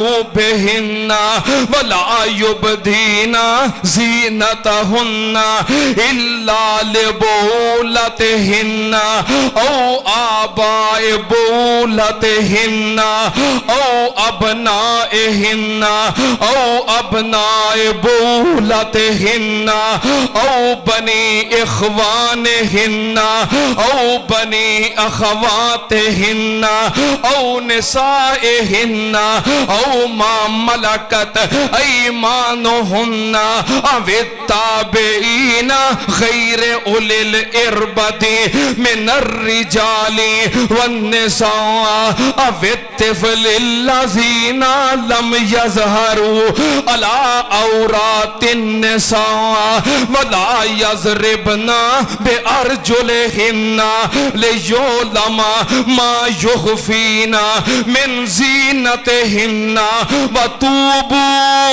بهن ولا يبدين زينتهن إلا لبولتهن أو آباء بولتهن أو أبنائهن أو أبناء بولتهن أو بني إخوانهن أو بني أخواتهن أو نسائهن أو ما ملكت أيمانهن أو التابعين غير أولي الإربة من الرجال والنساء أو الطفل الذين لم يظهروا على عورات النساء ولا يضربن بأرجلهن ليعلم ما يخفين من زينتهن وتوبوا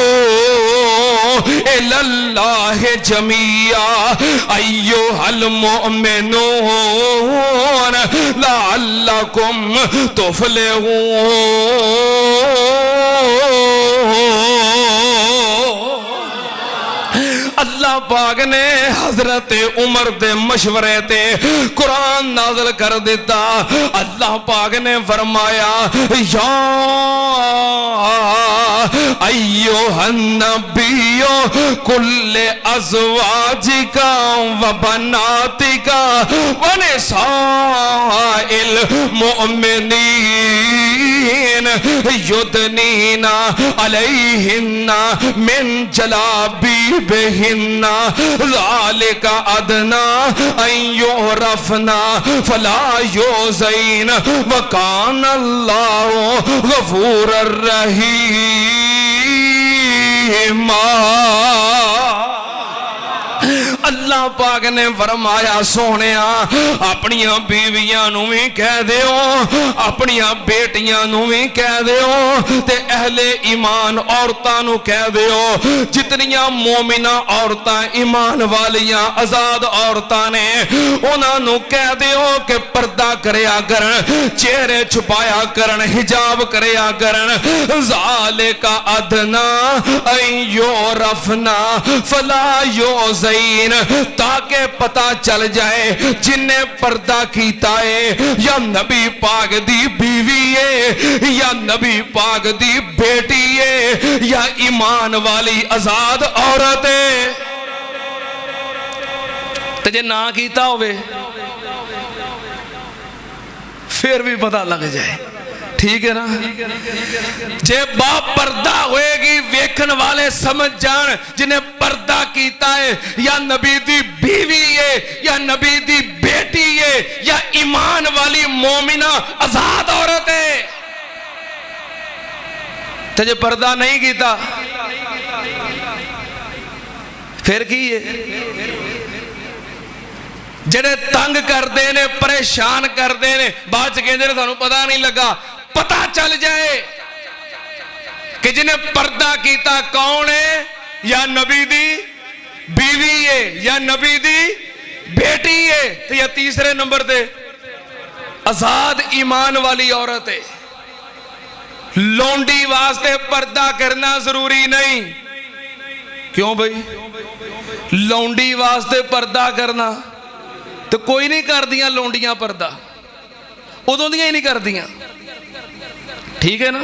إلى الله جميعا أيها المؤمنون لعلكم تفلحون۔ اللہ پاک نے حضرت عمر دے مشورے تے قرآن نازل کر دیتا۔ اللہ پاک نے فرمایا یا ایوہ النبی کل ازواجکا و بناتکا و نساء المؤمنین یدنین علیہن من جلابیبہن ذالک ادنا ان یعرفنا فلا یوزین وکان اللہ غفور الرحیم۔ اللہ پاک نے فرمایا سونیا اپنیاں بیویاں نو بھی کہہ دیو، اپنیاں بیٹیاں نو بھی کہہ دیو تے اہل ایمان عورتاں نو کہہ دیو، جتنیاں مومنہ عورتاں ایمان والیاں آزاد عورتاں نے انہاں نو کہہ دیو کہ پردہ کریا کرن، چہرے چھپایا کرن، حجاب کریا کرن۔ ذالک ادنا ان یعرفنا فلا یوزین، تاکہ پتہ چل جائے جن نے پردہ کیتا ہے یا نبی پاک دی بیوی ہے یا نبی پاک دی بیٹی ہے یا ایمان والی آزاد عورت ہے، تے جے نہ کیتا ہوئے پھر بھی پتہ لگ جائے، ٹھیک ہے نا؟ جے با پردہ ہوئے گی ویکھن والے سمجھ جان جنہیں پردہ کیتا ہے یا نبی دی بیوی ہے یا نبی دی بیٹی ہے یا ایمان والی مومنہ آزاد عورت ہے۔ تو جے پردہ نہیں کیتا پھر کی ہے؟ جڑے تنگ کر دینے پریشان کر دینے بعد سے کہنے سانو پتہ نہیں لگا، پتہ چل جائے کہ جنہیں پردہ کیتا کون ہے، یا نبی دی بیوی ہے یا نبی دی بیٹی ہے، تو یا تیسرے نمبر دے آزاد ایمان والی عورت ہے۔ لونڈی واسطے پردہ کرنا ضروری نہیں، کیوں بھئی؟ لونڈی واسطے پردہ کرنا تو کوئی نہیں کر دیا لونڈیاں پردہ، ادھوں دیاں ہی نہیں کر دیا، ٹھیک ہے نا؟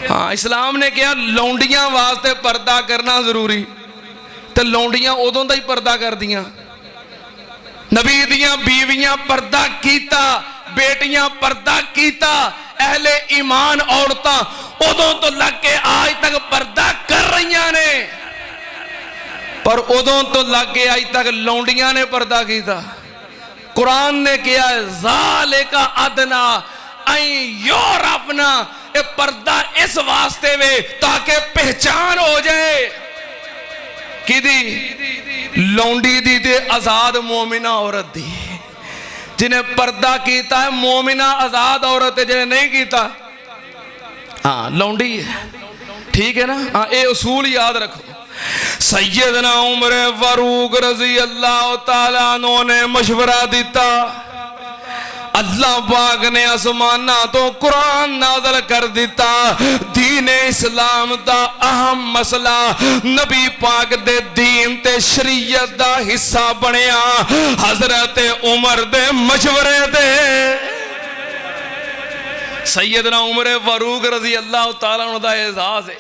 ہاں اسلام نے کہا لونڈیاں واسطے پردہ کرنا ضروری، تو لونڈیاں ادھوں دا ہی پردہ کر دیا۔ نبی دیاں بیویاں پردہ کیتا، بیٹیاں پردہ کیتا، اہل ایمان عورتاں ادھوں تو لگ کے آج تک پردہ کر رہیاں نے، پر ادھوں تو لگ کے آج تک لونڈیاں نے پردہ کیتا۔ قرآن نے کیا ذالک ادنا ان یعرفنا، اے پردہ اس واسطے میں تاکہ پہچان ہو جائے کی دی لونڈی دی تے آزاد مومنہ عورت دی، جنہیں پردہ کیتا ہے مومنہ آزاد عورت ہے، جنہیں نہیں کیتا ہاں لونڈی ہے، ٹھیک ہے نا؟ ہاں اے اصول یاد رکھو۔ سیدنا عمر فاروق رضی اللہ تعالیٰ عنہ نے مشورہ دیتا، اللہ پاک نے آسمانہ تو قرآن نازل کر دیتا دین اسلام دا اہم مسئلہ نبی پاک دے دین تے شریعت دا حصہ بنیا حضرت عمر دے مشورے دے سیدنا عمر فاروق رضی اللہ تعالیٰ عنہ دا اعزاز ہے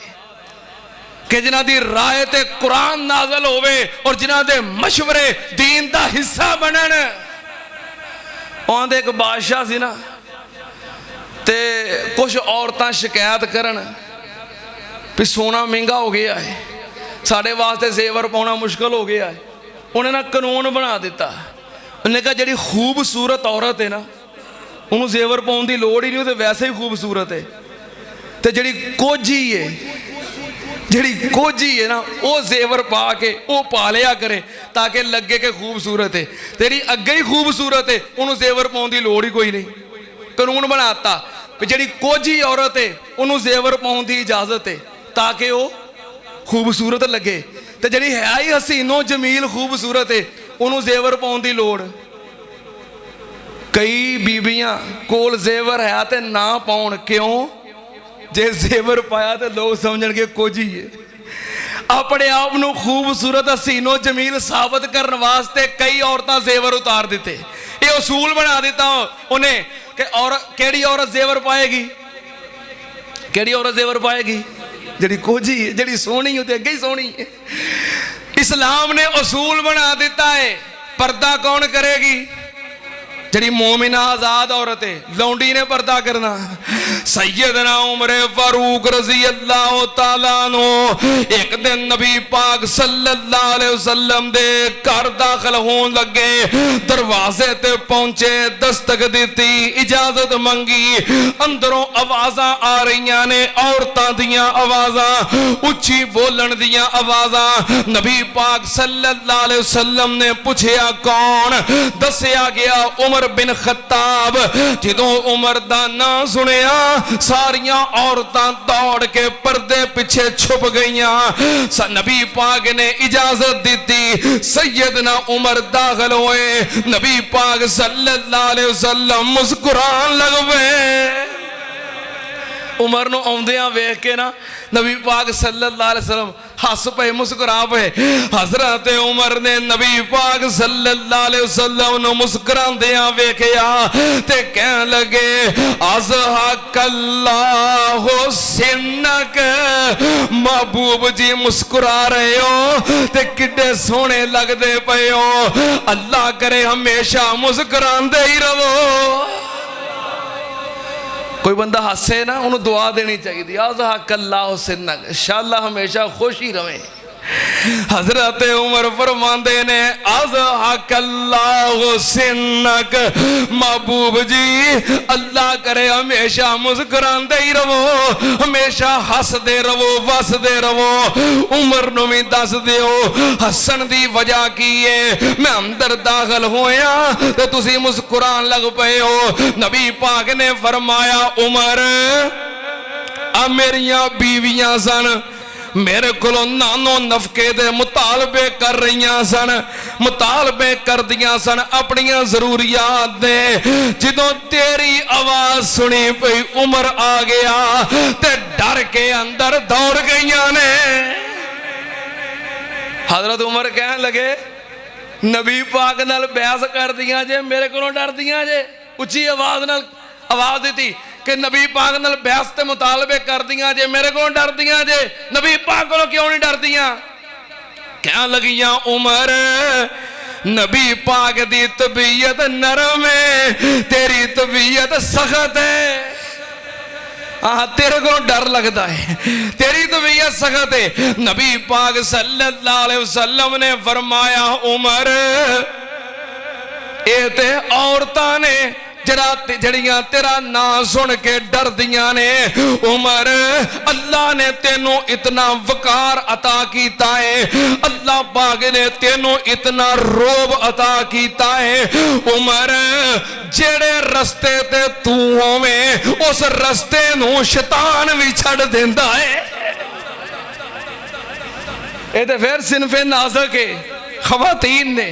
کہ جنہ دی رائے تے قرآن نازل ہوئے اور جنہ دے مشورے دین دا حصہ بنن وہاں دے ایک بادشاہ سی نا تے کچھ عورتاں شکایت کرن پہ سونا مہنگا ہو گیا ہے ساڑھے واسطے زیور پاؤنا مشکل ہو گیا ہے انہیں نا قانون بنا دیتا انہوں نے کہا جڑی خوبصورت عورت ہے نا انہوں زیور پاؤن دی لوڑ ہی نہیں ہوتے ویسے ہی خوبصورت ہے تے جڑی کوجی ہے نا وہ زیور پا کے وہ پالیا کرے تاکہ لگے کہ خوبصورت ہے تیری اگے ہی خوبصورت ہے انہوں زیور پاؤن دی لوڑ ہی کوئی نہیں قانون بناتا کہ جڑی کوجی عورت ہے انہوں زیور پاؤن دی اجازت ہے تاکہ وہ خوبصورت لگے تے جڑی ہے ہی حسین و جمیل خوبصورت ہے انہوں زیور پاؤن دی لوڑ کئی بیبیاں کول زیور ہے تے نہ پاؤن کیوں جے زیور پایا تے لوگ سمجھن کے کوجی ہے اپنے آپ نو خوبصورت حسین و جمیل ثابت کرنے واسطے کئی عورتاں زیور اتار دیتے یہ اصول بنا دیتا انہیں کہ کیڑی عورت زیور پائے گی کیڑی عورت زیور پائے گی جڑی کوجی ہے جڑی سونی ہوتی ہے گئی سونی ہے اسلام نے اصول بنا دیتا ہے پردہ کون کرے گی جڑی مومنہ آزاد عورت ہے لونڈی نے پردہ کرنا سیدنا عمر فاروق رضی اللہ تعالیٰ عنہ ایک دن نبی پاک صلی اللہ علیہ وسلم دے گھر داخل ہون لگے دروازے تے پہنچے دستک دیتی اجازت منگی اندروں آوازاں آ رہیاں نے عورتاں دیاں آوازاں اچھی بولن دیاں آوازاں نبی پاک صلی اللہ علیہ وسلم نے پوچھیا کون دسیا گیا عمر بن خطاب جدوں عمر دا نام سنیا ساریاں عورتاں دوڑ کے پردے پیچھے چھپ گئیاں نبی پاک نے اجازت دیتی سیدنا عمر داخل ہوئے نبی پاک صلی اللہ علیہ وسلم مسکران لگوے عمر نو اوندیاں ویکھ کے نا نبی پاک صلی اللہ علیہ وسلم ہس پہ مسکرا پہ حضرت عمر نے نبی پاک صلی اللہ علیہ وسلم نو مسکران دیاں ویکھیا تے کہن لگے ازحق اللہ سنک محبوب جی مسکرا رہے ہو تے کڈے سونے لگ دے پے ہو اللہ کرے ہمیشہ مسکران دے ہی رہو کوئی بندہ ہسے نا انہوں دعا دینی چاہیے دی ازحق اللہ سنک انشاءاللہ ہمیشہ خوش ہی رہے حضرت عمر فرماندے نے ازحق اللہ سنک محبوب جی اللہ کرے ہمیشہ مسکران دے ہی رہو ہمیشہ ہس دے رہو وس دے رہو عمر نو بھی دس دیو ہسن دی وجہ کیے میں اندر داخل ہویا تو تسی مسکران لگ پئے ہو نبی پاک نے فرمایا عمر میریاں بیویاں سن میرے کلو نانو نفقے دے مطالبے کر رہیاں سن مطالبے کر دیاں سن اپنیاں ضروریات دے جدوں تیری آواز سنی پئی عمر آ گیا تے ڈر کے اندر دوڑ گئیاں نے حضرت عمر کہنے لگے نبی پاک نال بیعت کر دیاں جے میرے کلو ڈر دیاں جے اچھی آواز دیتی کہ نبی پاک نال بیعت تے مطالبے کر دیاں جے میرے کو ڈر دیاں جے نبی پاک کو کیوں نہیں ڈر دیاں کیا لگیاں عمر نبی پاک دی طبیعت نرم ہے تیری طبیعت سخت ہے تیرے کو ڈر لگتا ہے تیری طبیعت سخت ہے نبی پاک صلی اللہ علیہ وسلم نے فرمایا عمر اے تے عورتاں نے جڑیاں تیرا نام سن کے ڈر دیاں نے عمر اللہ نے تینوں اتنا وقار عطا کیتا ہے اللہ پاک نے تینوں اتنا روب عطا کیتا ہے عمر جڑے رستے تے تو ہوویں اس رستے نو شیطان بھی چھڑ دیندا ہے اے تے پھر صنف نازک خواتین نے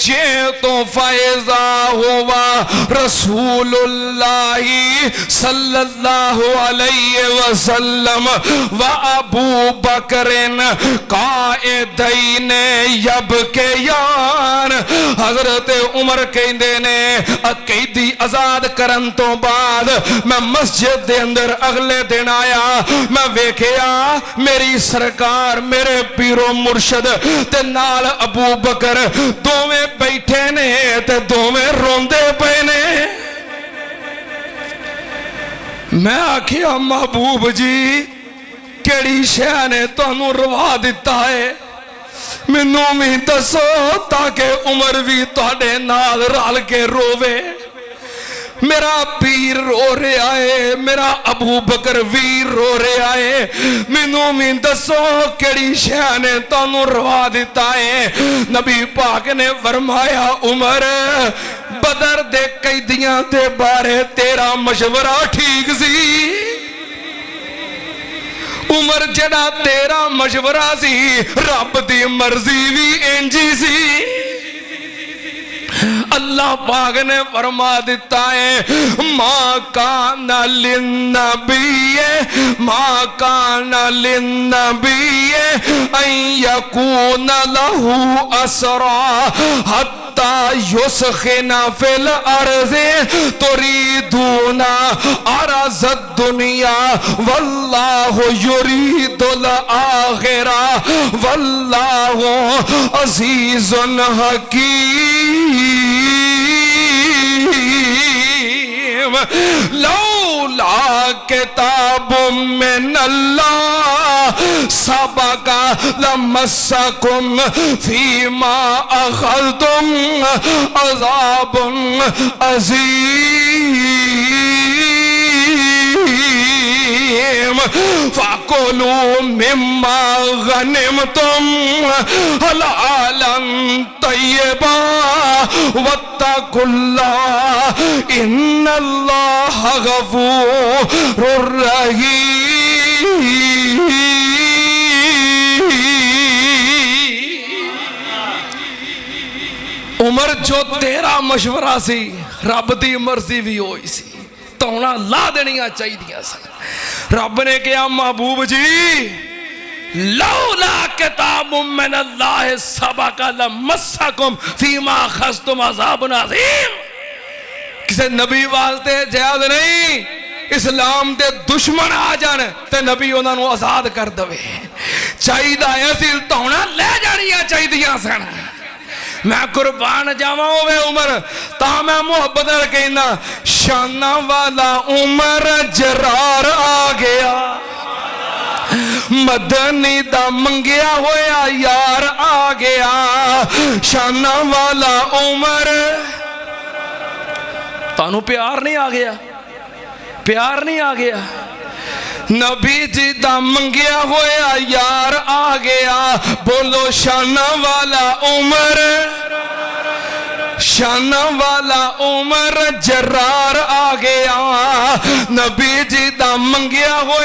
جے تو فائزہ ہوا رسول اللہ صلی اللہ علیہ وسلم و ابو بکر قائدین یبکیان. حضرت عمر کہندے نے قیدی آزاد کرن تو بعد میں مسجد دے اندر اگلے دن آیا, میں ویکھیا میری سرکار میرے پیرو مرشد تے نال ابو بکر دوویں بیٹھے نے تے دوویں روندے پے نے. میں آکھیا محبوب جی کیڑی شے نے تانوں روا دتا ہے, مینوں بھی دسو تاکہ عمر بھی تہاڈے نال رل کے رووے. میرا پیر رو رہا ہے, میرا ابو بکر بھی رو رہا ہے, مینوں بھی دسو کیڑی شے نے تانوں روا دتا ہے. نبی پاک نے فرمایا عمر بدر دے قیدیاں دے بارے تیرا مشورہ ٹھیک سی. عمر جڑا تیرا مشورہ سی رب دی مرضی بھی انجی سی. اللہ پاک نے فرما دیتا ہے ما کان للنبی ان یکون له اسرا حتی یسخن فی الارض تریدون عرض الدنیا واللہ یرید الاخرہ واللہ عزیز حکیم. لولا کتاب من اللہ سبق لمسکم فیما اخذتم عذاب عظیم. فَكُلُوا مِمَّا غَنِمْتُمْ حَلَالًا طَيِّبًا وَاتَّقُوا اللَّهَ إِنَّ اللَّهَ غَفُورٌ رَحِيمٌ. عمر جو تیرا مشورہ سی رب دی مرضی بھی ہوئی سی, تونا لا دنیا چاہی دیا سن. رب نے کہا محبوب جی لولا کتاب من اللہ سبق لمسکم فیما اخذتم عذاب عظیم. کسی نبی واسطے جائز نہیں اسلام دے دشمن آ جان تے نبی انہاں نو آزاد کر دوے. چاہیدہ ایسی تونا لے جانیاں چاہی دیا سن. میں قربان جاواں ہوئے عمر تا میں محبت نال کہنا شانہ والا عمر جرار آ گیا, مدنی دا منگیا ہویا یار آ گیا. شانہ والا عمر تانوں پیار نہیں آ گیا, پیار نہیں آ گیا. نبی جی دا منگیا ہویا یار آ گیا. بولو شانہ والا عمر, شانہ والا عمر جرار آ گیا. نبی جی دا منگیا ہویا